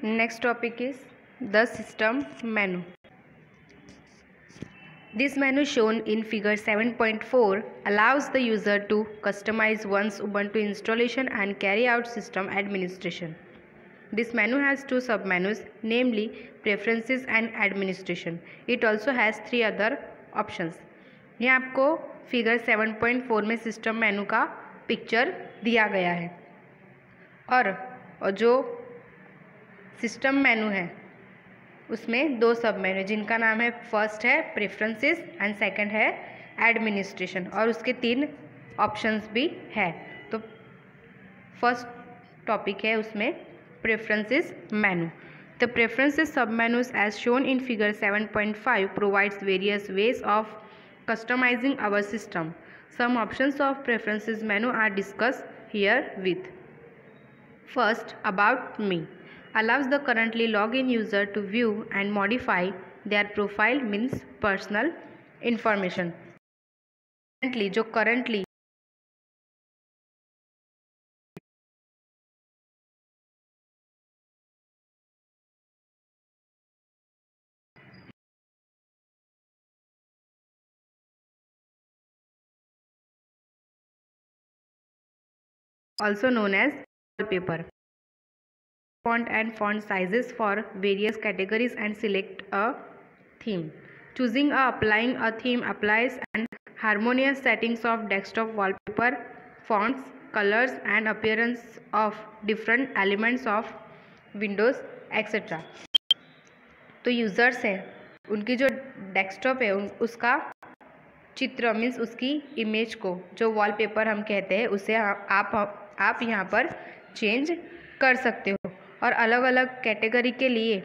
Next topic is the system menu. This menu shown in figure 7.4 allows the user to customize one's Ubuntu installation and carry out system administration. This menu has two submenus, namely Preferences and Administration. It also has three other options. यहाँ आपको figure 7.4 में system मेनू का picture दिया गया है और जो system मेनू है उसमें दो सब मेनू जिनका नाम है, फर्स्ट है प्रेफरेंसेस एंड सेकंड है एडमिनिस्ट्रेशन, और उसके तीन ऑप्शंस भी है। तो फर्स्ट टॉपिक है उसमें preferences menu. The preferences sub menus as shown in figure 7.5 provides various ways of customizing our system. Some options of preferences menu are discussed here with. First, about me allows the currently login user to view and modify their profile, means personal information. Currently also known as wallpaper. Font and font sizes for various categories and select a theme. Choosing or applying a theme applies and harmonious settings of desktop wallpaper, fonts, colors and appearance of different elements of Windows etc. तो users हैं उनकी जो desktop है उसका चित्र means उसकी image को जो वॉलपेपर हम कहते हैं उसे आप यहाँ पर चेंज कर सकते हो और अलग अलग कैटेगरी के लिए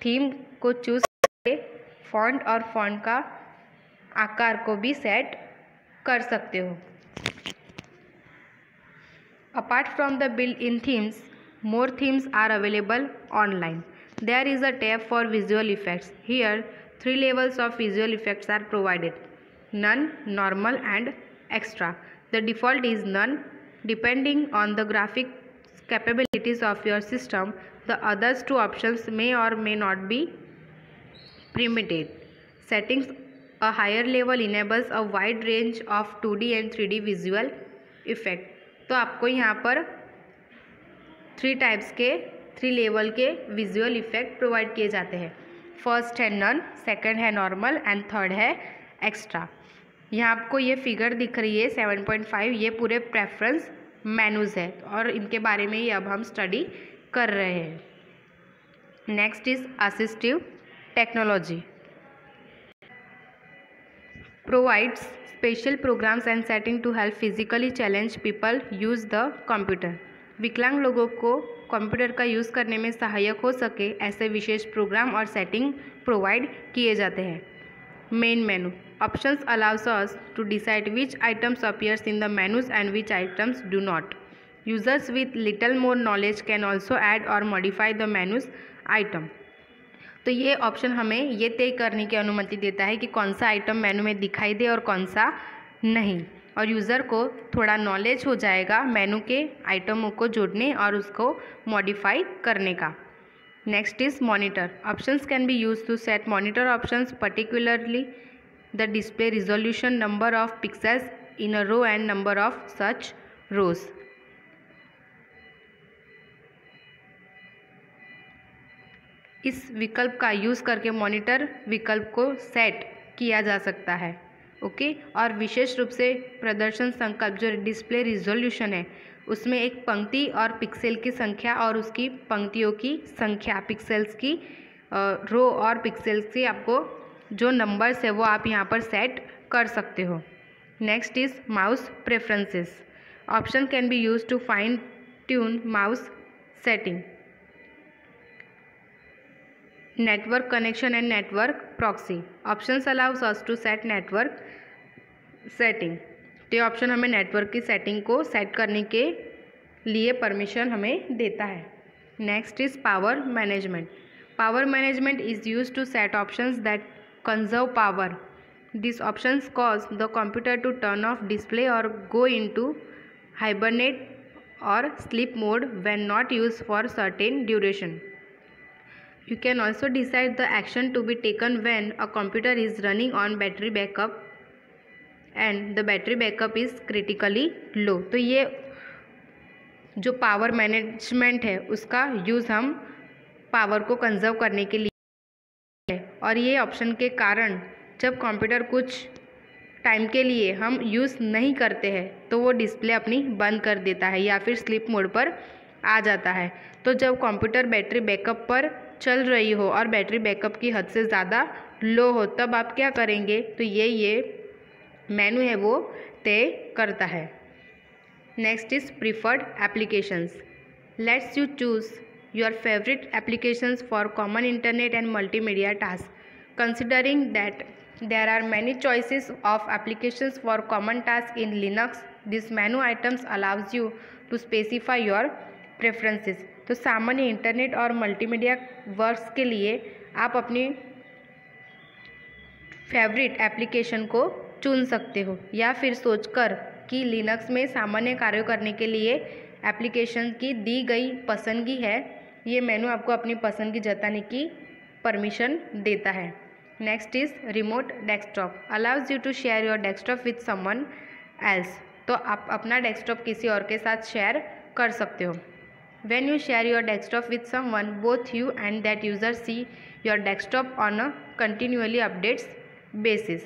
थीम को चूज़ करके फॉन्ट और फॉन्ट का आकार को भी सेट कर सकते हो। Apart from the built in themes, more themes are available online. There is a tab for visual effects. Here, three levels of visual effects are provided: None, Normal and Extra. The default is None. Depending on the graphic capabilities of your system, the other two options may or may not be permitted. Settings: a higher level enables a wide range of 2D and 3D visual effect. तो आपको यहाँ पर three level के visual effect provide किए जाते हैं। First है none, second है नॉर्मल एंड थर्ड है एक्स्ट्रा। यहाँ आपको ये फिगर दिख रही है 7.5, ये पूरे प्रेफरेंस मेनूज है और इनके बारे में ही अब हम स्टडी कर रहे हैं। Next is assistive technology provides special programs and setting to help physically challenged people use the computer. विकलांग लोगों को कंप्यूटर का यूज़ करने में सहायक हो सके ऐसे विशेष प्रोग्राम और सेटिंग प्रोवाइड किए जाते हैं। Main menu options allows us to decide which items appears in the menus and which items do not. Users with little more knowledge can also add or modify the menus item. तो ये option हमें ये तय करने की अनुमति देता है कि कौन सा आइटम मेनू में दिखाई दे और कौन सा नहीं, और यूज़र को थोड़ा नॉलेज हो जाएगा मेनू के आइटमों को जोड़ने और उसको मॉडिफाई करने का. Next is monitor. Options can be use to set monitor options, particularly the display resolution, number of pixels in a row and number of such rows. इस विकल्प का यूज़ करके मॉनिटर विकल्प को सेट किया जा सकता है. ओके और विशेष रूप से प्रदर्शन संकल्प जो डिस्प्ले रिजोल्यूशन है उसमें एक पंक्ति और पिक्सेल की संख्या और उसकी पंक्तियों की संख्या, पिक्सेल्स की रो और पिक्सेल्स की आपको जो नंबर्स है वो आप यहाँ पर सेट कर सकते हो. Next is mouse preferences. Option can be use to fine tune mouse setting. Network connection and network proxy. Options allows us to set network setting. तो ये ऑप्शन हमें नेटवर्क की सेटिंग को सेट करने के लिए परमिशन हमें देता है. Next is power management. Power management is use to set options that conserve power. This options cause the computer to turn off display or go into hibernate or sleep mode when not used for certain duration. You can also decide the action to be taken when a computer is running on battery backup and the battery backup is critically low. तो ये जो power management है उसका use हम power को conserve करने के लिए है। और ये ऑप्शन के कारण जब कंप्यूटर कुछ टाइम के लिए हम यूज़ नहीं करते हैं तो वो डिस्प्ले अपनी बंद कर देता है या फिर स्लीप मोड पर आ जाता है। तो जब कंप्यूटर बैटरी बैकअप पर चल रही हो और बैटरी बैकअप की हद से ज़्यादा लो हो तब आप क्या करेंगे, तो ये मेनू है वो तय करता है। Next is preferred applications. Let's you choose your favourite applications for common internet and multimedia task. Considering that there are many choices of applications for common tasks in Linux, this menu items allows you to specify your preferences। तो सामान्य internet और multimedia works के लिए आप अपनी favourite application को चुन सकते हो या फिर सोचकर कि लिनक्स में सामान्य कार्यों करने के लिए एप्लीकेशन की दी गई पसंदगी है, ये मेनू आपको अपनी पसंदगी जताने की परमिशन देता है। Next is remote desktop, allows you to share your desktop with someone else. तो आप अपना डेस्कटॉप किसी और के साथ शेयर कर सकते हो। When you share your desktop with someone, both you and that user see your desktop on a continually updates basis.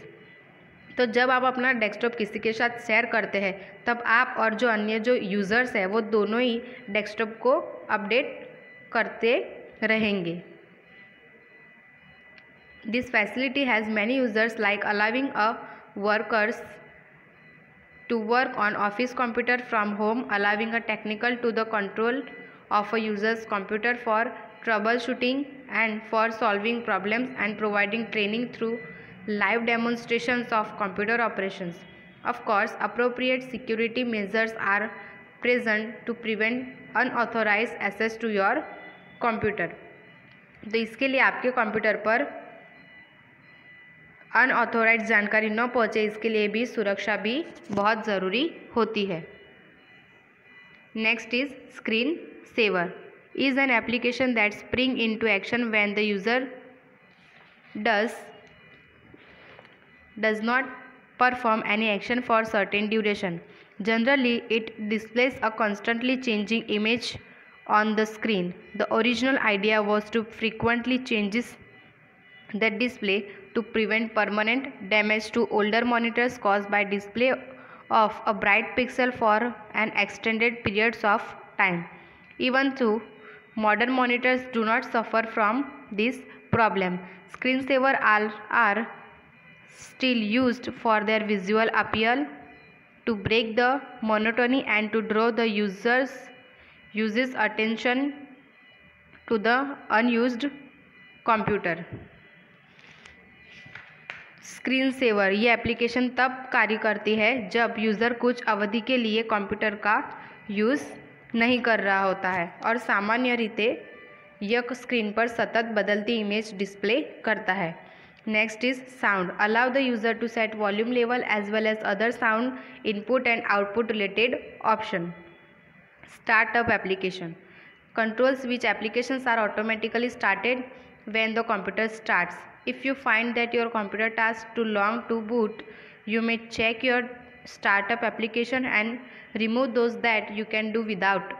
तो जब आप अपना डेस्कटॉप किसी के साथ शेयर करते हैं तब आप और जो अन्य जो यूज़र्स हैं वो दोनों ही डेस्कटॉप को अपडेट करते रहेंगे। This facility has many users, like allowing workers to work on office computer from home, allowing a technical to the control of a user's computer for troubleshooting and for solving problems, and providing training through live demonstrations of computer operations. Of course, appropriate security measures are present to prevent unauthorized access to your computer। तो इसके लिए आपके computer पर unauthorized जानकारी न पहुँचे, इसके लिए भी सुरक्षा भी बहुत ज़रूरी होती है। Next is screen saver, is an application that spring in to action when the user does not perform any action for certain duration. Generally, it displays a constantly changing image on the screen. The original idea was to frequently changes the display to prevent permanent damage to older monitors caused by display of a bright pixel for an extended periods of time. Even though modern monitors do not suffer from this problem, screensaver are still used for their visual appeal, to break the monotony and to draw the user's attention to the unused computer। Screen saver ये application तब कार्य करती है जब user कुछ अवधि के लिए कंप्यूटर का यूज़ नहीं कर रहा होता है और सामान्य रीते यह स्क्रीन पर सतत बदलती इमेज डिस्प्ले करता है। Next is sound, allow the user to set volume level as well as other sound input and output related option. Startup application controls which applications are automatically started when the computer starts. If you find that your computer takes too long to boot, you may check your startup application and remove those that you can do without.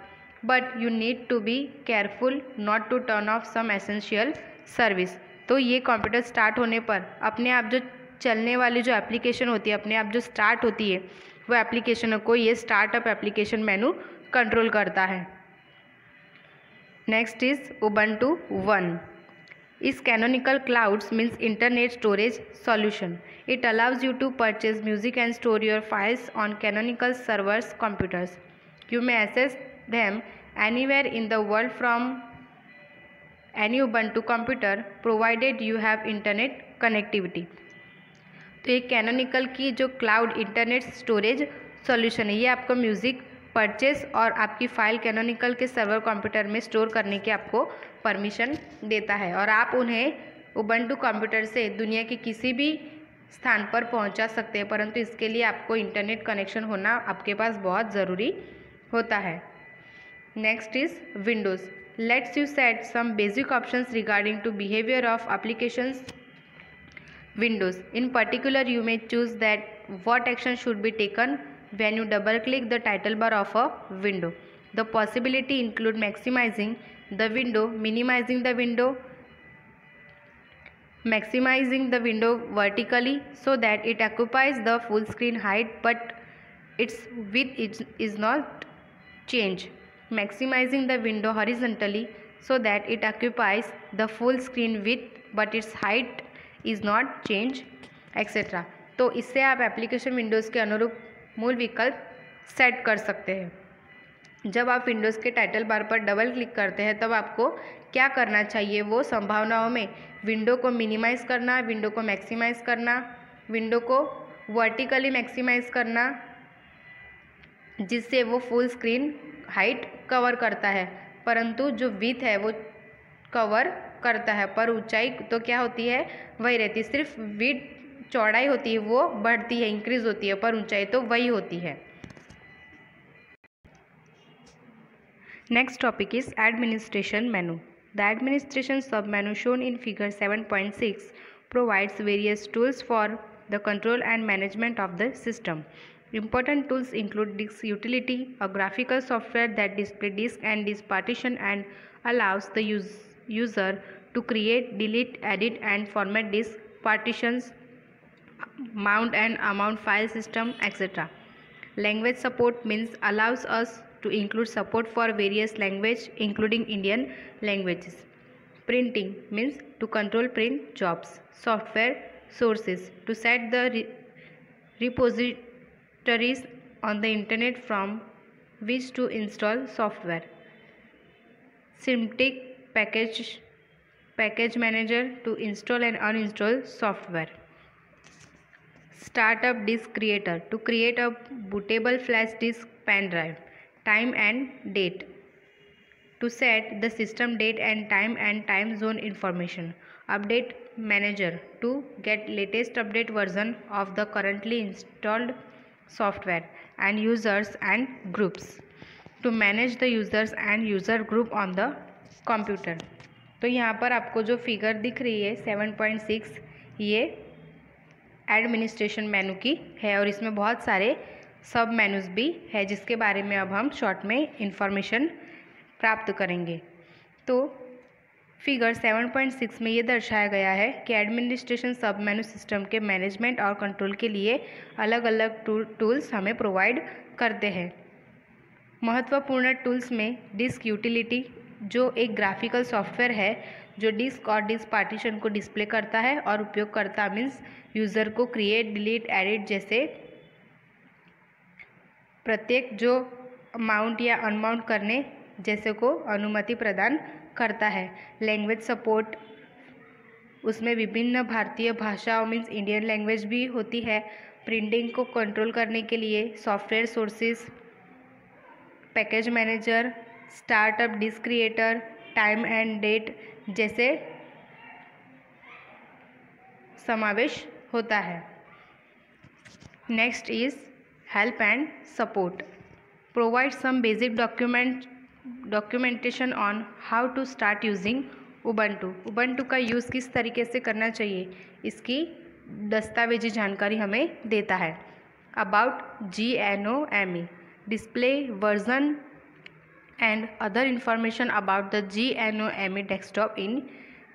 But you need to be careful not to turn off some essential service. तो ये computer start होने पर अपने आप जो चलने वाली जो एप्लीकेशन होती है, अपने आप जो स्टार्ट होती है, वो एप्लीकेशनों को ये स्टार्टअप एप्लीकेशन मेनू कंट्रोल करता है। Next is Ubuntu One is canonical clouds means internet storage solution. It allows you to purchase music and store your files on canonical servers computers. You may access them anywhere in the world from any Ubuntu computer provided you have internet connectivity. तो ये canonical की जो cloud internet storage solution है, ये आपको music purchase और आपकी file canonical के सर्वर कंप्यूटर में स्टोर करने की आपको परमिशन देता है और आप उन्हें उबंटू कंप्यूटर से दुनिया के किसी भी स्थान पर पहुंचा सकते हैं, परंतु इसके लिए आपको इंटरनेट कनेक्शन होना आपके पास बहुत ज़रूरी होता है। Next is Windows. lets you set some basic options regarding to behavior of applications windows. In particular, you may choose that what action should be taken when you double click the title bar of a window. The possibility include maximizing the window, minimizing the window vertically so that it occupies the full screen height but its width is not changed, maximizing the window horizontally so that it occupies the full screen width but its height is not changed, etc. तो इससे आप application Windows के अनुरूप मूल विकल्प set कर सकते हैं। जब आप विंडोज़ के टाइटल बार पर डबल क्लिक करते हैं तब आपको क्या करना चाहिए, वो संभावनाओं में विंडो को मिनिमाइज़ करना, विंडो को मैक्सिमाइज़ करना, विंडो को वर्टिकली मैक्सिमाइज़ करना जिससे वो फुल स्क्रीन हाइट कवर करता है, परंतु जो विड्थ है वो कवर करता है पर ऊंचाई तो क्या होती है वही रहती है। सिर्फ विड्थ चौड़ाई होती है वो बढ़ती है, इंक्रीज होती है, पर ऊंचाई तो वही होती है। Next topic is administration menu. The administration sub menu shown in figure 7.6 provides various tools for the control and management of the system. Important tools include disk utility, a graphical software that displays disk and disk partition and allows the user to create, delete, edit and format disk partitions, mount and unmount file system, etc. Language support means allows us to include support for various languages including Indian languages. Printing means to control print jobs. Software sources to set the repositories on the internet from which to install software. Symantec package manager to install and uninstall software. Startup disk creator to create a bootable flash disk pen drive. Time and date to set the system date and time zone information. Update manager to get latest update version of the currently installed software. And users and groups to manage the users and user group on the computer. तो यहाँ पर आपको जो figure दिख रही है 7.6 ये administration मेनू की है और इसमें बहुत सारे सब मेनूज भी है जिसके बारे में अब हम शॉर्ट में इंफॉर्मेशन प्राप्त करेंगे। तो फिगर 7.6 में ये दर्शाया गया है कि एडमिनिस्ट्रेशन सब मेनू सिस्टम के मैनेजमेंट और कंट्रोल के लिए अलग अलग टूल्स हमें प्रोवाइड करते हैं। महत्वपूर्ण टूल्स में डिस्क यूटिलिटी जो एक ग्राफिकल सॉफ्टवेयर है जो डिस्क और डिस्क पार्टीशन को डिस्प्ले करता है और उपयोगकर्ता मीन्स यूज़र को क्रिएट, डिलीट, एडिट जैसे प्रत्येक जो माउंट या अनमाउंट करने जैसे को अनुमति प्रदान करता है। लैंग्वेज सपोर्ट उसमें विभिन्न भारतीय भाषाओं मीन्स इंडियन लैंग्वेज भी होती है। प्रिंटिंग को कंट्रोल करने के लिए software sources, package manager, startup disk creator, time and date जैसे समावेश होता है। Next is help and support provide some basic documentation on how to start using Ubuntu का यूज़ किस तरीके से करना चाहिए इसकी दस्तावेजी जानकारी हमें देता है। About GNOME display version and other information about the GNOME desktop in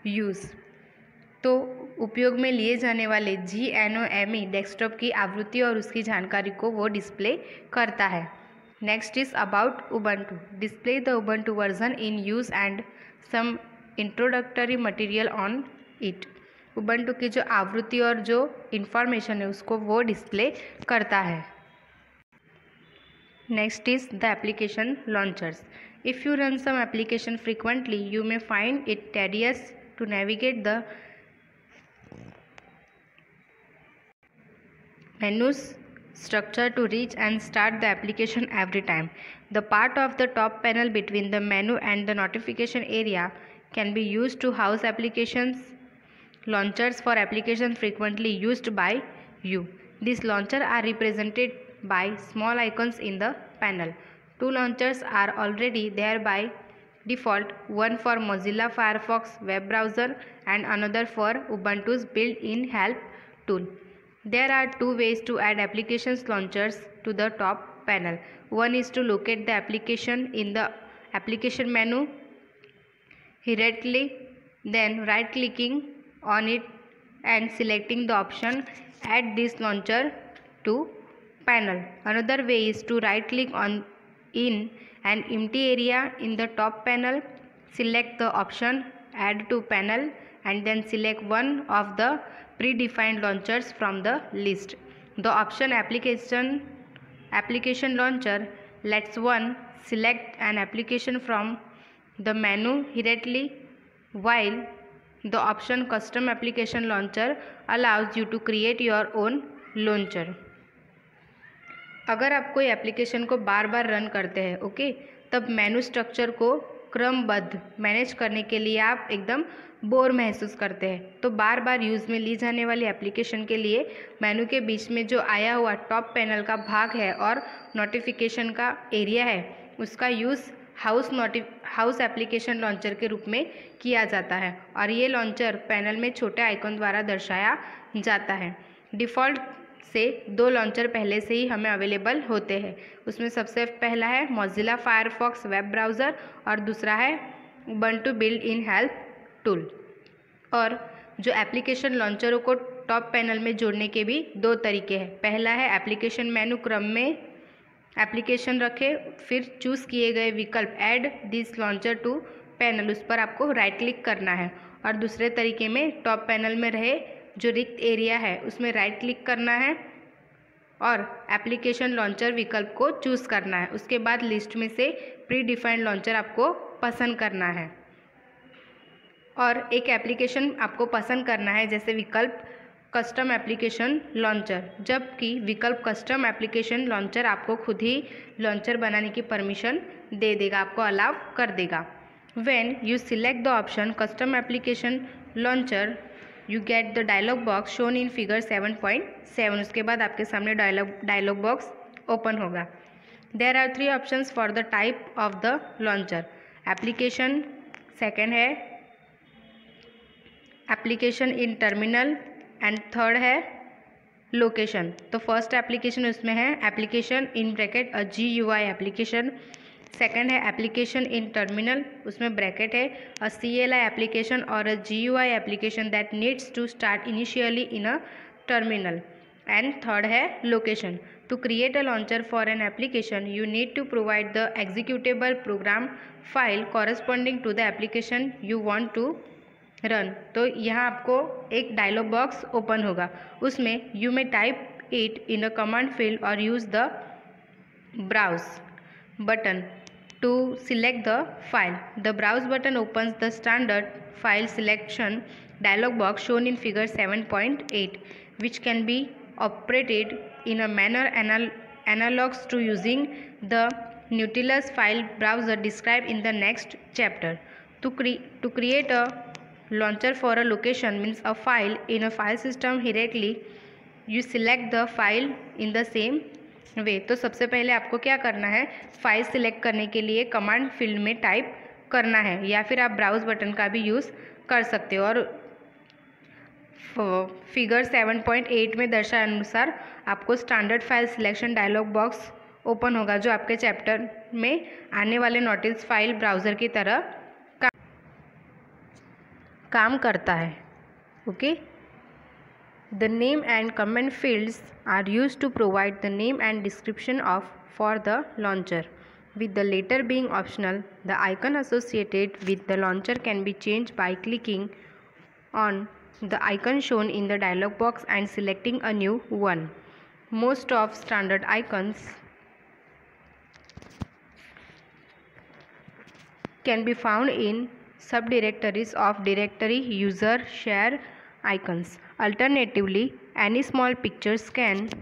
use. तो उपयोग में लिए जाने वाले GNOME डेस्कटॉप की आवृत्ति और उसकी जानकारी को वो डिस्प्ले करता है। Next is about Ubuntu display the Ubuntu version in use and some introductory material on it. Ubuntu की जो आवृत्ति और जो इंफॉर्मेशन है उसको वो डिस्प्ले करता है। Next is the application launchers. If you run some application frequently you may find it tedious to navigate the menus structure to reach and start the application every time. The part of the top panel between the menu and the notification area can be used to house applications launchers for applications frequently used by you. These launchers are represented by small icons in the panel. Two launchers are already there by default, one for Mozilla Firefox web browser and another for Ubuntu's built-in help tool. There are two ways to add applications launchers to the top panel. One is to locate the application in the application menu directly, then right-clicking on it and selecting the option Add this launcher to panel. Another way is to right-click on in an empty area in the top panel, select the option Add to panel and then select one of the predefined launchers from the list. The option application launcher lets one select an application from the menu directly, while the option custom application launcher allows you to create your own launcher. अगर आप कोई application को बार बार run करते हैं okay, तब मेनू structure को क्रमबद्ध manage करने के लिए आप एकदम बोर महसूस करते हैं, तो बार बार यूज़ में ली जाने वाली एप्लीकेशन के लिए मेनू के बीच में जो आया हुआ टॉप पैनल का भाग है और नोटिफिकेशन का एरिया है उसका यूज़ हाउस एप्लीकेशन लॉन्चर के रूप में किया जाता है और ये लॉन्चर पैनल में छोटे आइकॉन द्वारा दर्शाया जाता है। डिफ़ॉल्ट से दो लॉन्चर पहले से ही हमें अवेलेबल होते हैं। उसमें सबसे पहला है मोजिला फायरफॉक्स वेब ब्राउज़र और दूसरा है Ubuntu built in help tool. और जो एप्लीकेशन लॉन्चरों को टॉप पैनल में जोड़ने के भी दो तरीके हैं। पहला है एप्लीकेशन मेनू क्रम में एप्लीकेशन रखें, फिर चूज़ किए गए विकल्प add this launcher to panel उस पर आपको राइट क्लिक करना है। और दूसरे तरीके में टॉप पैनल में रहे जो रिक्त एरिया है उसमें राइट क्लिक करना है और एप्लीकेशन लॉन्चर विकल्प को चूज़ करना है। उसके बाद लिस्ट में से प्री डिफाइंड लॉन्चर आपको पसंद करना है और एक एप्लीकेशन आपको पसंद करना है, जैसे विकल्प कस्टम एप्लीकेशन लॉन्चर, जबकि विकल्प कस्टम एप्लीकेशन लॉन्चर आपको खुद ही लॉन्चर बनाने की परमिशन दे देगा, आपको अलाउ कर देगा। When you select the option custom application launcher you get the dialog box shown in figure 7.7। उसके बाद आपके सामने डायलॉग बॉक्स ओपन होगा। There are 3 options for the type of the launcher. Application, second है application in terminal and third है location. तो first application उसमें है application in bracket a GUI application, second है एप्लीकेशन इन टर्मिनल, उसमें bracket है a CLI application और a GUI application that needs to start initially in a terminal, and third है location. To create a launcher for an application you need to provide the executable program file corresponding to the application you want to run. तो यहाँ आपको एक dialog box open होगा, उसमें you may type it in a command field और use the browse button to select the file. The browse button opens the standard file selection dialog box shown in figure 7.8, which can be operated in a manner analogs to using the Nautilus file browser described in the next chapter. To create a launcher for a location means a file in a file system directly, you select the file in the same वे। तो सबसे पहले आपको क्या करना है, file select करने के लिए कमांड फील्ड में टाइप करना है या फिर आप ब्राउज बटन का भी यूज़ कर सकते हो। और फिगर 7.8 में दर्शाए अनुसार आपको standard file selection dialog box open होगा जो आपके चैप्टर में आने वाले नोटिस फाइल ब्राउज़र की तरह काम करता है। Okay, The name and comment fields are used to provide the name and description for the launcher. With the latter being optional, the icon associated with the launcher can be changed by clicking on the icon shown in the dialog box and selecting a new one. Most of standard icons can be found in subdirectories of directory user share icons. Alternatively, any small pictures can be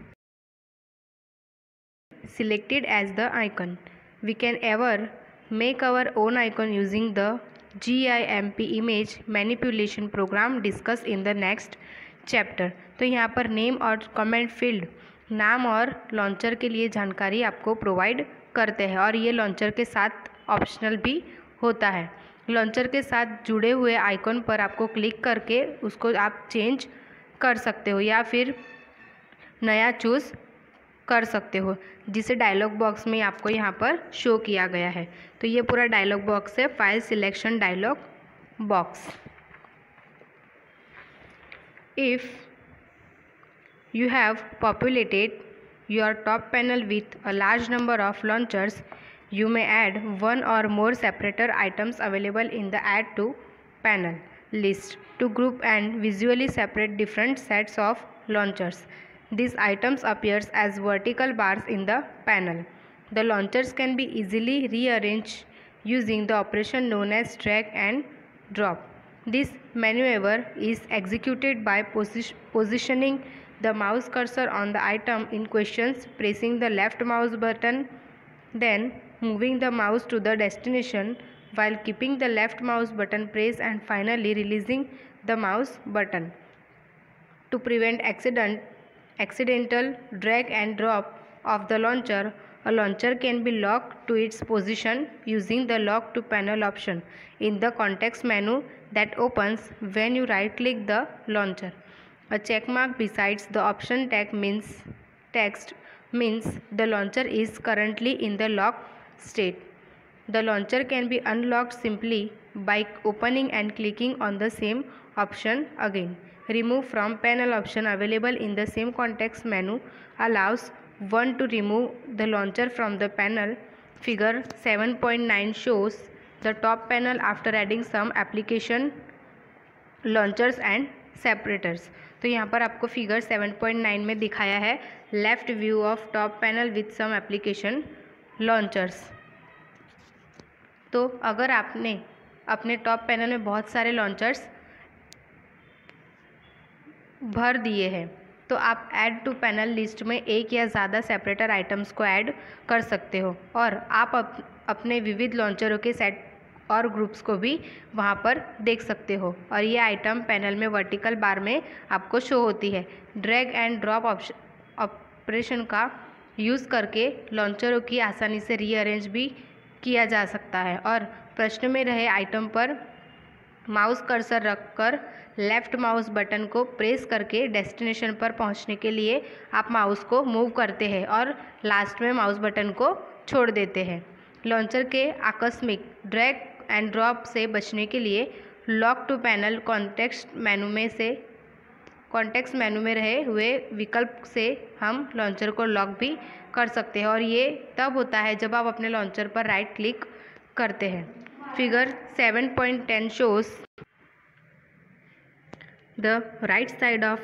selected as the icon. We can ever make our own icon using the GIMP image manipulation program discussed in the next chapter. तो यहाँ पर name और comment field नाम और launcher के लिए जानकारी आपको प्रोवाइड करते हैं और ये लॉन्चर के साथ ऑप्शनल भी होता है। लॉन्चर के साथ जुड़े हुए आइकॉन पर आपको क्लिक करके उसको आप चेंज कर सकते हो या फिर नया चूज़ कर सकते हो, जिसे डायलॉग बॉक्स में आपको यहाँ पर शो किया गया है। तो ये पूरा डायलॉग बॉक्स है, file selection dialog box. If you have populated your top panel with a large number of launchers, you may add one or more separator items available in the Add to Panel list to group and visually separate different sets of launchers. These items appears as vertical bars in the panel. The launchers can be easily rearranged using the operation known as drag and drop. This maneuver is executed by positioning the mouse cursor on the item in question, pressing the left mouse button, then moving the mouse to the destination while keeping the left mouse button pressed, and finally releasing the mouse button. To prevent accidental drag and drop of the launcher, a launcher can be locked to its position using the Lock to Panel option in the context menu that opens when you right-click the launcher. A check mark besides the option text means the launcher is currently in the lock state. The launcher can be unlocked simply by opening and clicking on the same option again. Remove from panel option available in the same context menu allows one to remove the launcher from the panel. Figure 7.9 shows the top panel after adding some application launchers and separators. तो यहाँ पर आपको figure 7.9 में दिखाया है left view of top panel with some application launchers. तो अगर आपने अपने टॉप पैनल में बहुत सारे लॉन्चर्स भर दिए हैं तो आप ऐड टू पैनल लिस्ट में एक या ज़्यादा सेपरेटर आइटम्स को ऐड कर सकते हो और आप अपने विविध लॉन्चरों के सेट और ग्रुप्स को भी वहाँ पर देख सकते हो और ये आइटम पैनल में वर्टिकल बार में आपको शो होती है। ड्रैग एंड ड्रॉप ऑपरेशन का यूज़ करके लॉन्चरों की आसानी से रीअरेंज भी किया जा सकता है और प्रश्न में रहे आइटम पर माउस कर्सर रखकर लेफ़्ट माउस बटन को प्रेस करके डेस्टिनेशन पर पहुंचने के लिए आप माउस को मूव करते हैं और लास्ट में माउस बटन को छोड़ देते हैं। लॉन्चर के आकस्मिक ड्रैग एंड ड्रॉप से बचने के लिए lock to panel context menu में रहे हुए विकल्प से हम लॉन्चर को लॉक भी कर सकते हैं और ये तब होता है जब आप अपने लॉन्चर पर राइट क्लिक करते हैं। Figure 7.10 shows the right side of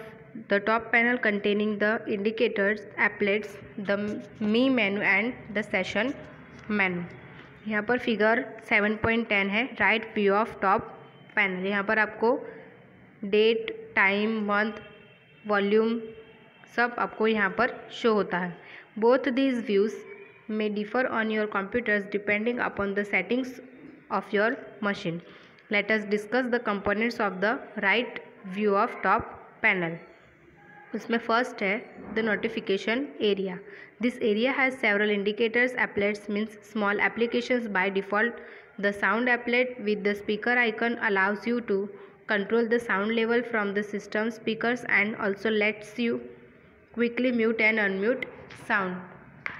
the top panel containing the indicators, applets, the me menu and the session menu। यहाँ पर फिगर 7.10 है right view of top panel. यहाँ पर आपको डेट, टाइम, मंथ, वॉल्यूम सब आपको यहाँ पर शो होता है। Both these views may differ on your computers depending upon the settings of your machine. Let us discuss the components of the right view of top panel. उसमें first है the notification area. This area has several indicators. Applets means small applications. By default, the sound applet with the speaker icon allows you to control the sound level from the system speakers and also lets you quickly mute and unmute sound.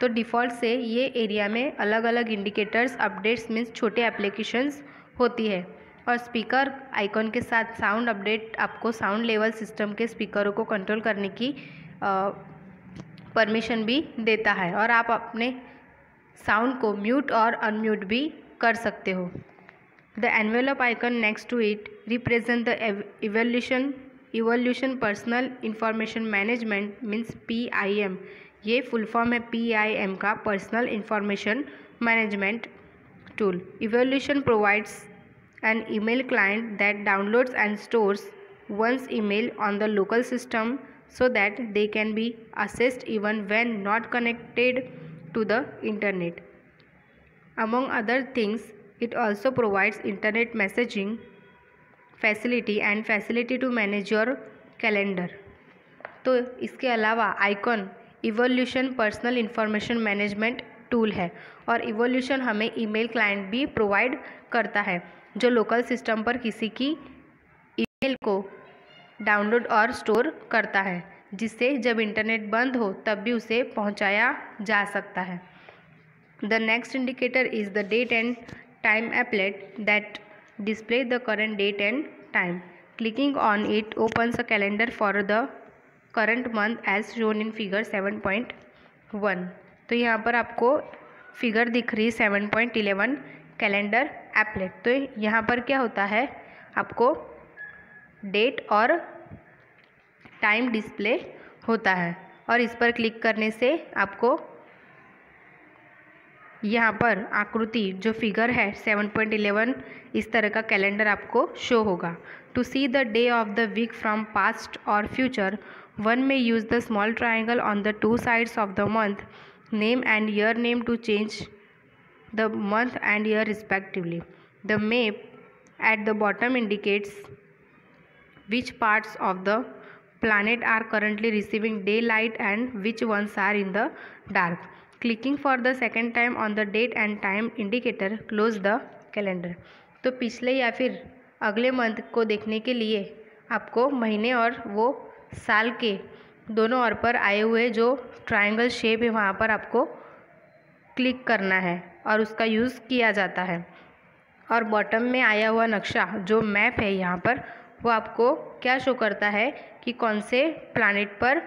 तो default से ये area में अलग अलग indicators, updates means छोटे applications होती है और स्पीकर आइकॉन के साथ साउंड अपडेट आपको साउंड लेवल सिस्टम के स्पीकरों को कंट्रोल करने की परमिशन भी देता है और आप अपने साउंड को म्यूट और अनम्यूट भी कर सकते हो। The envelope icon next to it represent the Evolution personal information management means PIM। ये फुल फॉर्म है PIM का, personal information management tool. Evolution provides an email client that downloads and stores one's email on the local system so that they can be accessed even when not connected to the internet. Among other things, it also provides internet messaging facility and facility to manage your calendar. तो इसके अलावा icon evolution personal information management tool है। और evolution हमें email client भी provide करता है जो लोकल सिस्टम पर किसी की ईमेल को डाउनलोड और स्टोर करता है, जिससे जब इंटरनेट बंद हो तब भी उसे पहुंचाया जा सकता है। The next indicator is the date and time applet that display the current date and time. Clicking on it opens a calendar for the current month as shown in figure 7.1. तो यहाँ पर आपको फिगर दिख रही है 7.11 calendar applet. तो यहाँ पर क्या होता है, आपको डेट और टाइम डिस्प्ले होता है और इस पर क्लिक करने से आपको यहाँ पर आकृति जो फिगर है 7.11 इस तरह का कैलेंडर आपको शो होगा। To see the day of the week from past or future, one may use the small triangle on the two sides of the month name and year name to change the month and year respectively. The map at the bottom indicates which parts of the planet are currently receiving daylight and which ones are in the dark. Clicking for the second time on the date and time indicator close the calendar. तो पिछले या फिर अगले month को देखने के लिए आपको महीने और वो साल के दोनों ओर पर आए हुए जो ट्रायंगल शेप है वहाँ पर आपको क्लिक करना है और उसका यूज़ किया जाता है। और बॉटम में आया हुआ नक्शा जो मैप है यहाँ पर वो आपको क्या शो करता है कि कौन से प्लैनेट पर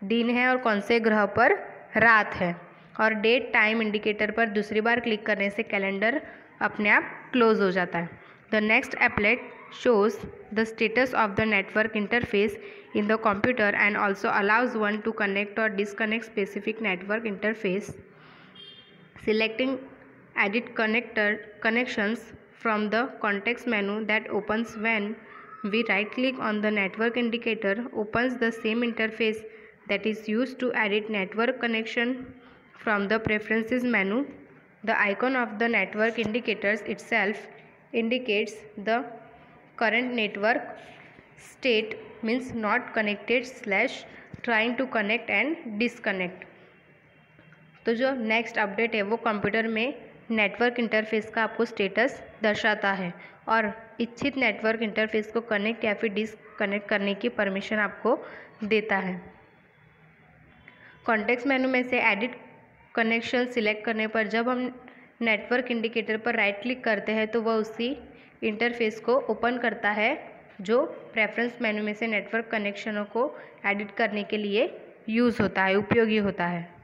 दिन है और कौन से ग्रह पर रात है। और डेट टाइम इंडिकेटर पर दूसरी बार क्लिक करने से कैलेंडर अपने आप क्लोज हो जाता है। The next applet shows the status of the network interface in the computer and also allows one to connect or disconnect specific network interface. Selecting edit connections from the context menu that opens when we right click on the network indicator opens the same interface that is used to edit network connection from the preferences menu. The icon of the network indicators itself indicates the current network state, means not connected / trying to connect and disconnect. तो जो next update है वो computer में network interface का आपको status दर्शाता है और इच्छित नेटवर्क इंटरफेस को कनेक्ट या फिर डिसकनेक्ट करने की परमिशन आपको देता है। कॉन्टेक्स्ट मेनू में से एडिट कनेक्शन सिलेक्ट करने पर जब हम नेटवर्क इंडिकेटर पर राइट क्लिक करते हैं तो वह उसी इंटरफेस को ओपन करता है जो प्रेफरेंस मेनू में से नेटवर्क कनेक्शनों को एडिट करने के लिए यूज़ होता है, उपयोगी होता है।